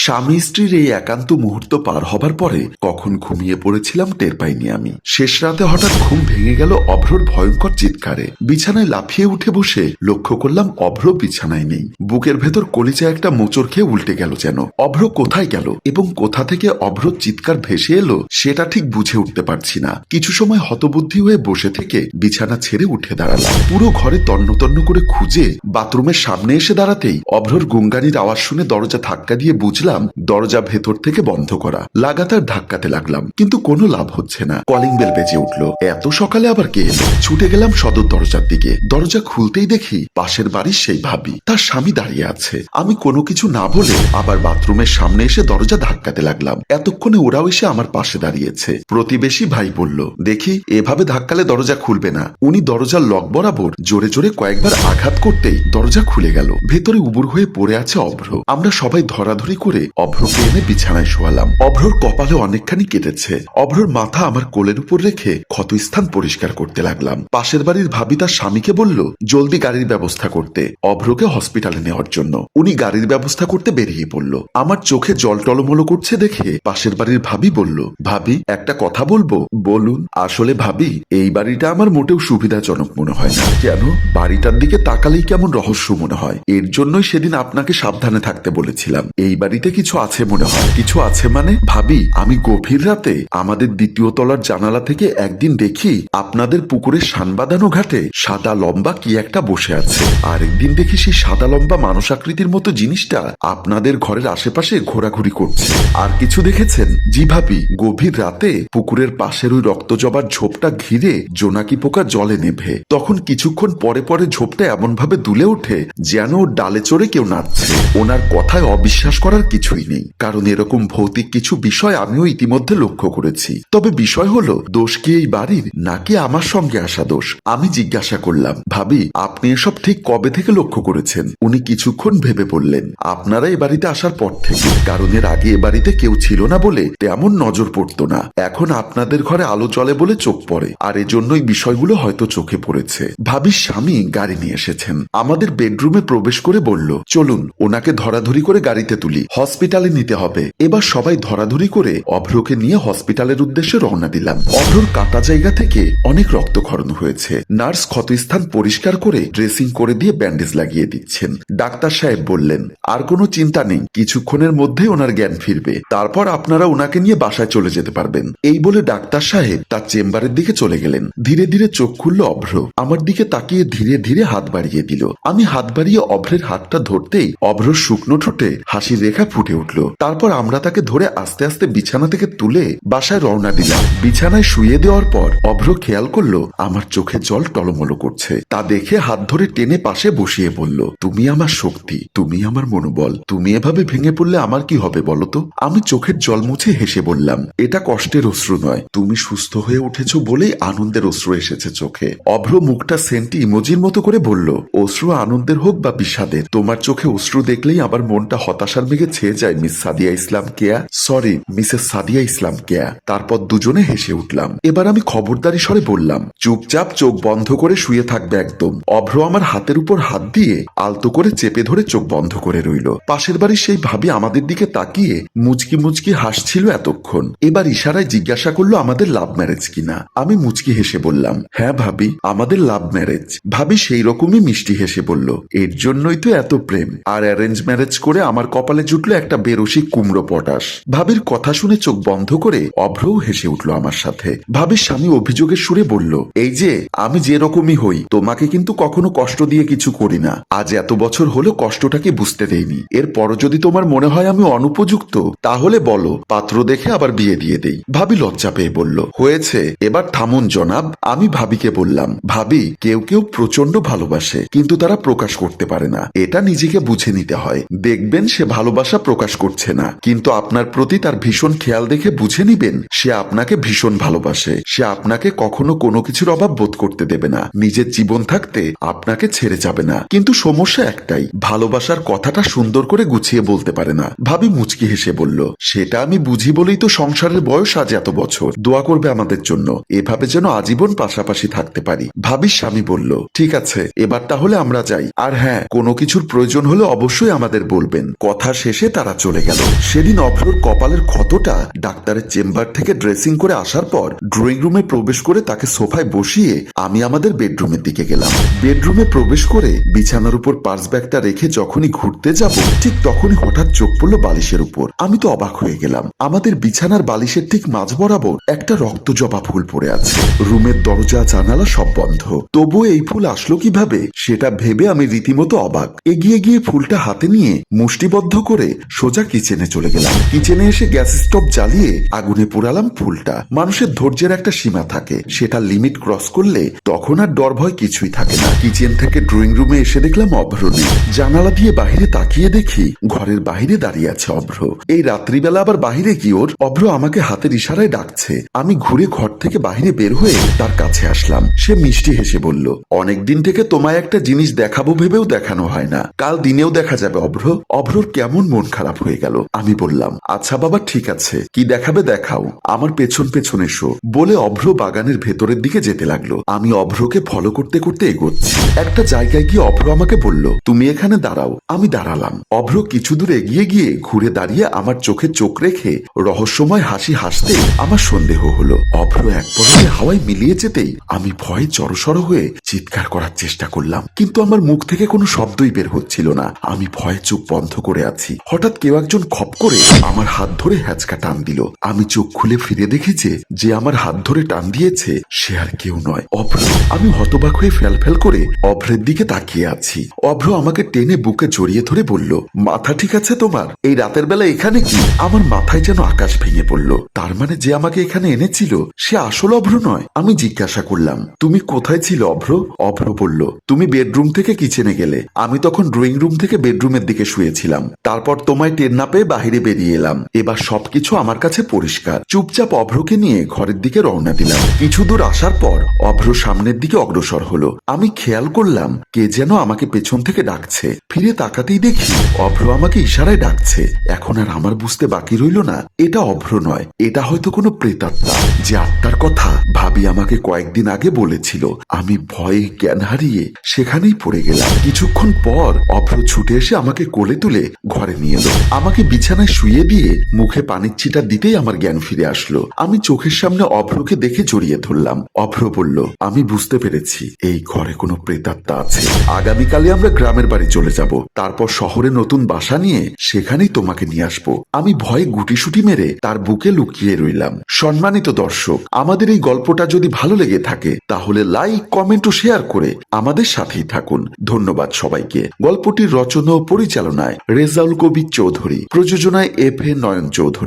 স্বামী স্ত্রীর এই একান্ত মুহূর্ত পার হবার পরে কখন ঘুমিয়ে পড়েছিলাম টের পাইনি আমি। শেষ রাতে হঠাৎ ঘুম ভেঙে গেল অভ্রর ভয়ঙ্কর চিৎকারে। বিছানায় লাফিয়ে উঠে বসে লক্ষ্য করলাম অভ্র বিছানায় নেই। বুকের ভেতর কলিজা একটা মোচড় খেয়ে উল্টে গেল যেন। অভ্র কোথায় গেল এবং কোথা থেকে অভ্রর চিৎকার ভেসে এলো সেটা ঠিক বুঝে উঠতে পারছি না। কিছু সময় হতবুদ্ধি হয়ে বসে থেকে বিছানা ছেড়ে উঠে দাঁড়ালাম। পুরো ঘরে তন্ন তন্ন করে খুঁজে বাথরুমের সামনে এসে দাঁড়াতেই অভ্রর গুঙ্গানির আওয়াজ শুনে দরজা ধাক্কা দিয়ে বুঝলাম দরজা ভেতর থেকে বন্ধ করা। লাগাতার ধাক্কাতে লাগলাম কিন্তু কোনো লাভ হচ্ছে না। কলিং বেল বেজে উঠলো। এত সকালে আবার কে এলো? ছুটে গেলাম সদর দরজার দিকে। দরজা খুলতেই দেখি পাশের বাড়ির সেই ভাবি, তার স্বামী দাঁড়িয়ে আছে। আমি কোনো কিছু না বলে আবার বাথরুমের সামনে এসে দরজা ধাক্কাতে লাগলাম। এতক্ষণে ওরাও এসে আমার পাশে দাঁড়িয়েছে। প্রতিবেশী ভাই বলল, দেখি এভাবে ধাক্কালে দরজা খুলবে না। উনি দরজার লক বরাবর জোরে জোরে কয়েকবার আঘাত করতেই দরজা খুলে গেল। ভেতরে উবুর হয়ে পড়ে আছে অভ্র। আমরা সবাই ধরাধরি করে অভ্রকে এনে বিছানায় শোয়ালাম। অভ্রর কপালে অনেকখানি কেটেছে। অভ্রর মাথা আমার কোলের উপর রেখে ক্ষতস্থান পরিষ্কার করতে লাগলাম। পাশের বাড়ির ভাবি তার স্বামীকে বলল জলদি গাড়ির ব্যবস্থা করতে, অভ্রকে হসপিটালে নেওয়ার জন্য। উনি গাড়ির ব্যবস্থা করতে বেরিয়ে পড়ল। আমার চোখে জল টলমলো করছে দেখে পাশের বাড়ির ভাবি বলল, ভাবি একটা কথা বলবো? বলুন। আসলে ভাবি, এই বাড়িটা আমার মোটেও সুবিধাজনক মনে হয় না। কেন? বাড়িটার দিকে তাকালেই কেমন রহস্য মনে হয়। এর জন্যই সেদিন আপনাকে সাবধানে থাকতে বলেছিলাম। এই বাড়িতে কিছু আছে মনে হয়। কিছু আছে মানে? ভাবি, আমি গভীর রাতে আমাদের দ্বিতীয় তলার জানালা থেকে একদিন দেখি আপনাদের পুকুরের সানবাঁধানো ঘাটে সাদা লম্বা কি একটা বসে আছে। আর একদিন দেখি সেই সাদা লম্বা মানুষ আকৃতির মতো জিনিসটা আপনাদের ঘরের আশেপাশে ঘোরাঘুরি করছে। আর কিছু দেখেছেন? জি ভাবি, গভীর রাতে পুকুরের পাশের ওই রক্তজবার ঝোপটা ঘিরে জোনাকি পোকা জলে নেভে। তখন কিছুক্ষণ পরে পরে ঝোপটা এমন ভাবে দুলে ওঠে যেন ওর ডালে চড়ে কেউ নাচছে। ওনার কথায় অবিশ্বাস করার কিছুই নেই, কারণ এরকম ভৌতিক কিছু বিষয় আমিও ইতিমধ্যে লক্ষ্য করেছি। তবে বিষয় হলো, দোষ কি এই বাড়ির নাকি আমার সঙ্গে আসা দোষ? আমি জিজ্ঞাসা করলাম, ভাবি আপনি এসব ঠিক কবে থেকে লক্ষ্য করেছেন? উনি কিছুক্ষণ ভেবে বললেন, আপনারা এ বাড়িতে আসার পর থেকে। কারণ এর আগে এ বাড়িতে কেউ ছিল না বলে তেমন নজর পড়তো না। এখন আপনাদের ঘরে আলো জ্বলে বলে চোখ পড়ে, আর এজন্যই বিষয়গুলো হয়তো চোখে পড়েছে। ভাবির স্বামী গাড়ি নিয়ে এসেছেন। আমাদের বেডরুমে প্রবেশ করে বলল, চলুন ওনাকে ধরাধরি করে গাড়িতে তুলি, হসপিটালে নিতে হবে। এবার সবাই ধরাধরি করে অভ্রকে নিয়ে হসপিটালের উদ্দেশ্যে রওনা দিলাম। অভ্রর কাটা জায়গা থেকে অনেক রক্তক্ষরণ হয়েছে। নার্স ক্ষতস্থান পরিষ্কার করে ড্রেসিং করে দিয়ে ব্যান্ডেজ লাগিয়ে দিচ্ছেন। ডাক্তার সাহেব বললেন, আর কোনো চিন্তা নেই, কিছুক্ষণের মধ্যে ওনার জ্ঞান ফিরবে। তারপর আপনারা ওনাকে নিয়ে বাসায় চলে যেতে পারবেন। এই বলে ডাক্তার সাহেব তার চেম্বারের দিকে চলে গেলেন। ধীরে ধীরে চোখ খুলল অভ্র। আমার দিকে তাকিয়ে ধীরে ধীরে হাত বাড়িয়ে দিল। আমি হাত বাড়িয়ে অভ্রের হাতটা ধরতেই অভ্রর শুকনো ঠোঁটে হাসির রেখা ফুটে উঠল। তারপর আমরা তাকে ধরে আস্তে আস্তে বিছানা থেকে তুলে বাসায় রওনা দিলাম। বিছানায় শুয়ে দেওয়ার পর অভ্র খেয়াল করলো আমার চোখে জল টলমলো করছে। তা দেখে হাত ধরে টেনে পাশে বসিয়ে বলল, তুমি আমার শক্তি, তুমি আমার মনোবল। তুমি এভাবে ভেঙে পড়লে আমার কি হবে বলতো? আমি চোখের জল মুছে হেসে বললাম, এটা কষ্টের অশ্রু নয়, তুমি সুস্থ হয়ে উঠেছ বলেই আনন্দের অশ্রু এসেছে চোখে। অভ্র মুখটা সেন্টি ইমোজির মতো করে বলল, অশ্রু আনন্দের হোক বা বিষাদের, তোমার চোখে অশ্রু দেখলেই আমার মনটা হতাশার মেঘে ছেয়ে যায় মিস সাদিয়া ইসলাম কেয়া, সরি মিসেস সাদিয়া ইসলাম কেয়া। তারপর দুজনে হেসে উঠলাম। এবার আমি খবরদারি স্বরে বললাম, চুপচাপ চোখ বন্ধ করে শুয়ে থাকবে একদম। অভ্র আমার হাতের উপর হাত দিয়ে আলতো করে চেপে ধরে চোখ বন্ধ করে রইল। পাশের বাড়ির সেই ভাবি আমাদের দিকে তাকিয়ে মুচকি মুচকি হাসছিল এতক্ষণ। এবার ইশারায় জিজ্ঞাসা করলো আমাদের লাভ ম্যারেজ কিনা। আমি মুচকি হেসে বললাম, হ্যাঁ ভাবি, আমাদের লাভ ম্যারেজ। ভাবি সেই রকমই মিষ্টি হেসে বলল, এর জন্যই তো এত প্রেম। আর অ্যারেঞ্জ ম্যারেজ করে আমার কপালে জুটলো একটা বেরসিক কুমড়ো পটাশ। ভাবির কথা শুনে চোখ বন্ধ করে অভ্রও হেসে উঠলো আমার সাথে। ভাবির স্বামী অভিযোগের সুরে বলল, এই যে আমি যে রকমই হই, তোমাকে কিন্তু কখনো কষ্ট দিয়ে কিছু করি না। আজ এত বছর হলো কষ্টটাকে বুঝতে দেইনি। এরপরও যদি তোমার মনে হয় আমি অনুপযুক্ত, তাহলে বলো, পাত্র দেখে আবার বিয়ে দিয়ে দেই। ভাবি লজ্জা পেয়ে বলল, হয়েছে, এবার থামুন জনাব। আমি ভাবিকে বললাম, ভাবি কেউ কেউ প্রচন্ড ভালোবাসে কিন্তু তারা প্রকাশ করতে পারে না। এটা নিজেকে বুঝে নিতে হয়। দেখবেন সে ভালোবাসা প্রকাশ করছে না, কিন্তু আপনার প্রতি তার ভীষণ খেয়াল দেখে বুঝে নিবেন সে আপনাকে ভীষণ ভালোবাসে। সে আপনাকে কখনো কোনো কিছুর অভাব বোধ করতে দেবে না। নিজের জীবন থাকতে আপনাকে ছেড়ে যাবে না। কিন্তু সমস্যা একটাই, ভালোবাসার কথাটা সুন্দর করে গুছিয়ে বলতে পারে না। ভাবি মুচকি হেসে বলল, সেটা আমি বুঝি বলেই তো সংসারের বয়স আজ এত বছর। দোয়া করবে আমাদের জন্য, এভাবে যেন আজীবন পাশাপাশি থাকতে পারি। ভাবির স্বামী বলল, ঠিক আছে, এবার তাহলে আমরা যাই। আর হ্যাঁ, কোনো কিছুর প্রয়োজন হলে অবশ্যই আমাদের বলবেন। কথা শেষে তারা চলে গেল। সেদিন অভ্রর কপালের ক্ষতটা ডাক্তারের চেম্বার থেকে ড্রেসিং করে আসার পর ড্রয়িং রুমে প্রবেশ করে তাকে সোফায় বসিয়ে আমি আমাদের বেডরুমের দিকে গেলাম। বেডরুমে প্রবেশ করে বিছানার উপর পার্স ব্যাগটা রেখে যখনই ঘুরতে যাব ঠিক তখনই হঠাৎ চোখ পড়ল বালিশের উপর। আমি তো অবাক হয়ে গেলাম। আমাদের বিছানার বালিশের ঠিক মাঝ বরাবর একটা রক্তজবা ফুল পড়ে আছে। রুমের দরজা জানালা সব বন্ধ, তবুও এই ফুল আসলো কিভাবে সেটা ভেবে আমি রীতিমতো অবাক। এগিয়ে গিয়ে ফুলটা হাতে নিয়ে মুষ্টিবদ্ধ করে সোজা কিচেনে চলে গেলাম। কিচেনে এসে গ্যাস স্টোভ জ্বালিয়ে আগুনে পোড়ালাম ফুলটা। মানুষের ধৈর্যের একটা সীমা থাকে, সেটা লিমিট ক্রস করলে তখন আর ডর ভয় কিছুই থাকে না। কিচেন থেকে ড্রয়িং রুমে এসে দেখলাম অভ্র নেই। জানালা দিয়ে বাহিরে তাকিয়ে দেখি ঘরের বাহিরে দাঁড়িয়ে আছে অভ্র। এই রাত্রিবেলা আবার বাহিরে কি ওর? অভ্র আমাকে হাতের ইশারায় ডাকছে। আমি ঘুরে ঘর থেকে বাহিরে বের হয়ে তার কাছে আসলাম। সে মিষ্টি হেসে বলল, অনেকদিন থেকে তোমায় একটা জিনিস দেখাবো ভেবেও দেখানো হয় না, কাল দিনেও দেখা যাবে অভ্র। অভ্রর কেমন মন খারাপ হয়ে গেল। আমি বললাম, আচ্ছা বাবা ঠিক আছে, কি দেখাবে দেখাও, আমার পেছন পেছন এসো বলে অভ্র বাগানের ভেতরের দিকে যেতে লাগলো। আমি অভ্রকে ফলো করতে করতে এগোচ্ছি। একটা জায়গায় গিয়ে অভ্র আমাকে বলল, তুমি এখানে দাঁড়াও। আমি দাঁড়ালাম। অভ্র কিছু দূর এগিয়ে গিয়ে ঘুরে দাঁড়িয়ে আমার চোখে চোখ রেখে রহস্যময় হাসি হাসতে আমার সন্দেহ হলো অভ্র এক পলকে হাওয়ায় মিলিয়ে যেতেই আমি ভয়ে জড়সড় হয়ে চিৎকার করার চেষ্টা করলাম, কিন্তু আমার মুখ থেকে কোনো শব্দই বের হচ্ছিল না। আমি ভয়ে চোখ বন্ধ করে আছি। হঠাৎ কেউ একজন খপ করে আমার হাত ধরে হ্যাচকা টান দিল। আমি চোখ খুলে ফিরে দেখেছি যে আমার হাত ধরে টান দিয়েছে সে আর কেউ নয়, অভ্র। আমি হতবাক হয়ে ফেল করে অভ্রের দিকে তাকিয়ে আছি। অভ্র আমাকে টেনে বুকে জড়িয়ে ধরে বলল, মাথা ঠিক আছে তোমার? এই রাতের বেলা এখানে কি? আমার মাথায় যেন আকাশ ভেঙে পড়ল। তার মানে যে আমাকে এখানে এনেছিল সে আসল অভ্র নয়। আমি জিজ্ঞাসা করলাম, তুমি কোথায় ছিল অভ্র? অভ্র বলল, তুমি বেডরুম থেকে কিচেনে গেলে, আমি তখন ড্রয়িং রুম থেকে বেডরুমের দিকে শুয়েছিলাম। তারপর তোমায় টের না পেয়ে বাহিরে বেরিয়ে এলাম। এবার সবকিছু আমার কাছে পরিষ্কার। চুপচাপ অভ্রকে নিয়ে ঘরের দিকে রওনা দিলাম। কিছু দূর আসার পর অভ্র সামনের দিকে অগ্রসর হলো। আমি খেয়াল করলাম কে যেন আমাকে পেছন থেকে ডাকছে। ফিরে তাকাতেই দেখি অভ্র আমাকে ইশারায় ডাকছে। এখন আর আমার বুঝতে বাকি রইল না এটা অভ্র নয়, এটা হয়তো কোনো প্রেতাত্মা, যে আত্মার কথা ভাবি আমাকে কয়েকদিন আগে বলেছিল। আমি ভয়ে জ্ঞান হারিয়ে সেখানেই পড়ে গেলাম। কিছুক্ষণ পর অভ্র ছুটে এসে আমাকে কোলে তুলে ঘরে নিয়ে এলো। আমাকে বিছানায় শুয়ে দিয়ে মুখে পানির ছিটা দিতেই আমার জ্ঞান ফিরে আসলো। আমি চোখের সামনে অভ্রকে দেখে জড়িয়ে ধরলাম। অভ্র বলল, আমি বুঝতে পেরেছি এই ঘরে কোনো প্রেতাত্মা আছে। আগামীকালে আমরা গ্রামের বাড়ি চলে যাব, তারপর শহরে নতুন বাসা নিয়ে সেখানেই তোমাকে নিয়ে আসবো। আমি ভয়ে গুটিসুটি মেরে তার বুকে লুকিয়ে রইলাম। সম্মানিত দর্শক, আমাদের এই গল্পটা যদি ভালো লেগে থাকে তাহলে লাইক, কমেন্ট ও শেয়ার করে আমাদের সাথেই থাকুন। ধন্যবাদ সবাইকে। গল্পটির রচনা ও পরিচালনায় রেজাউল কবির চৌধুরী, প্রযোজনায় এফ এ নয়ন চৌধুরী।